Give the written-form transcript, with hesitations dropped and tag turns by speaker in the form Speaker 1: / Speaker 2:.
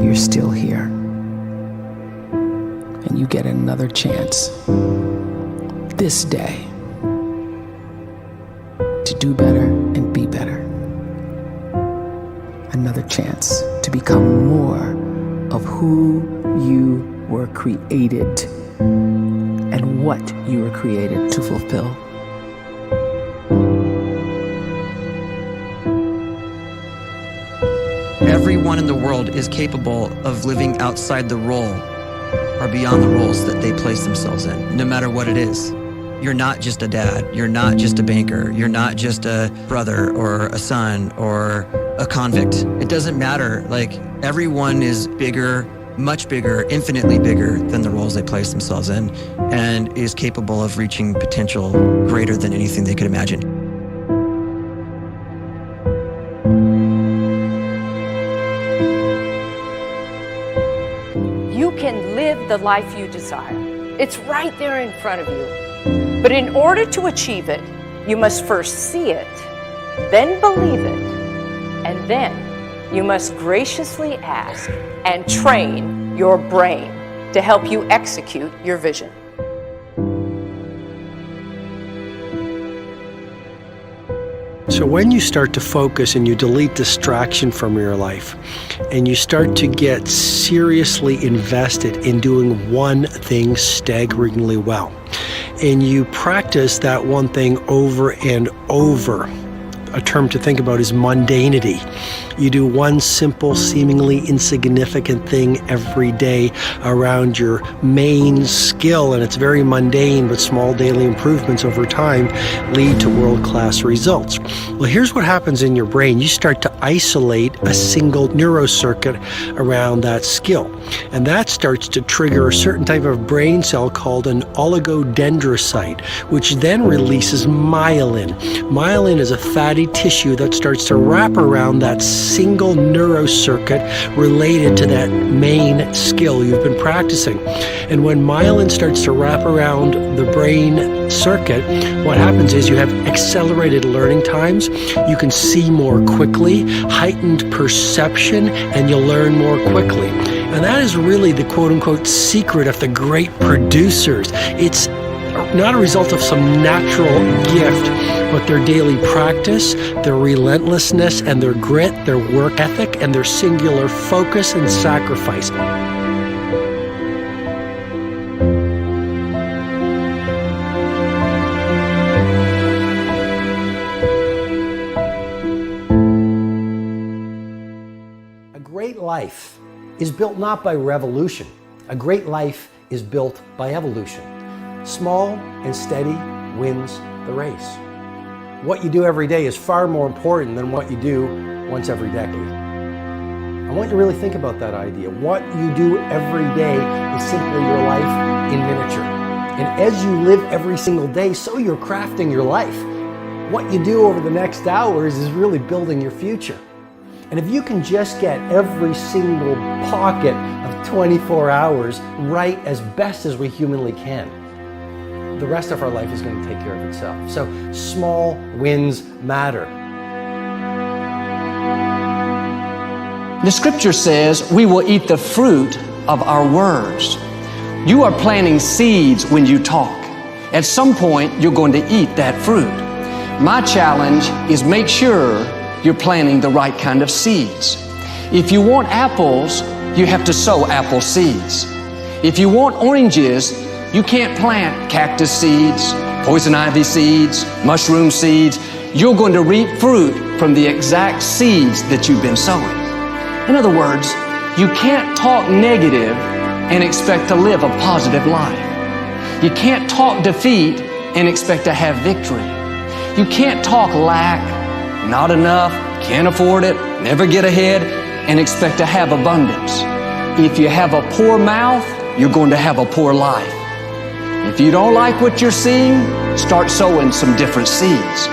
Speaker 1: you're still here. And you get another chance this day to do better and be better. Another chance to become more of who you were created and what you were created to fulfill.
Speaker 2: Everyone in the world is capable of living outside the role or beyond the roles that they place themselves in, no matter what it is. You're not just a dad, you're not just a banker, you're not just a brother or a son or a convict. It doesn't matter. Like, everyone is bigger, much bigger, infinitely bigger than the roles they place themselves in, and is capable of reaching potential greater than anything they could imagine.
Speaker 3: You can live the life you desire. It's right there in front of you. But in order to achieve it, you must first see it, then believe it, and then you must graciously ask and train your brain to help you execute your vision.
Speaker 4: So when you start to focus and you delete distraction from your life, and you start to get seriously invested in doing one thing staggeringly well, and you practice that one thing over and over, a term to think about is mundanity. You do one simple, seemingly insignificant thing every day around your main skill, and it's very mundane, but small daily improvements over time lead to world-class results. Well, here's what happens in your brain. You start to isolate a single neurocircuit around that skill, and that starts to trigger a certain type of brain cell called an oligodendrocyte, which then releases myelin. Myelin is a fatty tissue that starts to wrap around that single neurocircuit related to that main skill you've been practicing. And when myelin starts to wrap around the brain circuit, what happens is you have accelerated learning times, you can see more quickly, heightened perception, and you'll learn more quickly. And that is really the quote-unquote secret of the great producers. It's not a result of some natural gift, but their daily practice, their relentlessness and their grit, their work ethic, and their singular focus and sacrifice. A great life is built not by revolution. A great life is built by evolution. Small and steady wins the race. What you do every day is far more important than what you do once every decade. I want you to really think about that idea. What you do every day is simply your life in miniature. And as you live every single day, so you're crafting your life. What you do over the next hours is really building your future. And if you can just get every single pocket of 24 hours right as best as we humanly can, the rest of our life is going to take care of itself. So small wins matter.
Speaker 5: The scripture says we will eat the fruit of our words. You are planting seeds when you talk. At some point, you're going to eat that fruit. My challenge is make sure you're planting the right kind of seeds. If you want apples, you have to sow apple seeds. If you want oranges, you can't plant cactus seeds, poison ivy seeds, mushroom seeds. You're going to reap fruit from the exact seeds that you've been sowing. In other words, you can't talk negative and expect to live a positive life. You can't talk defeat and expect to have victory. You can't talk lack, not enough, can't afford it, never get ahead, and expect to have abundance. If you have a poor mouth, you're going to have a poor life. If you don't like what you're seeing, start sowing some different seeds.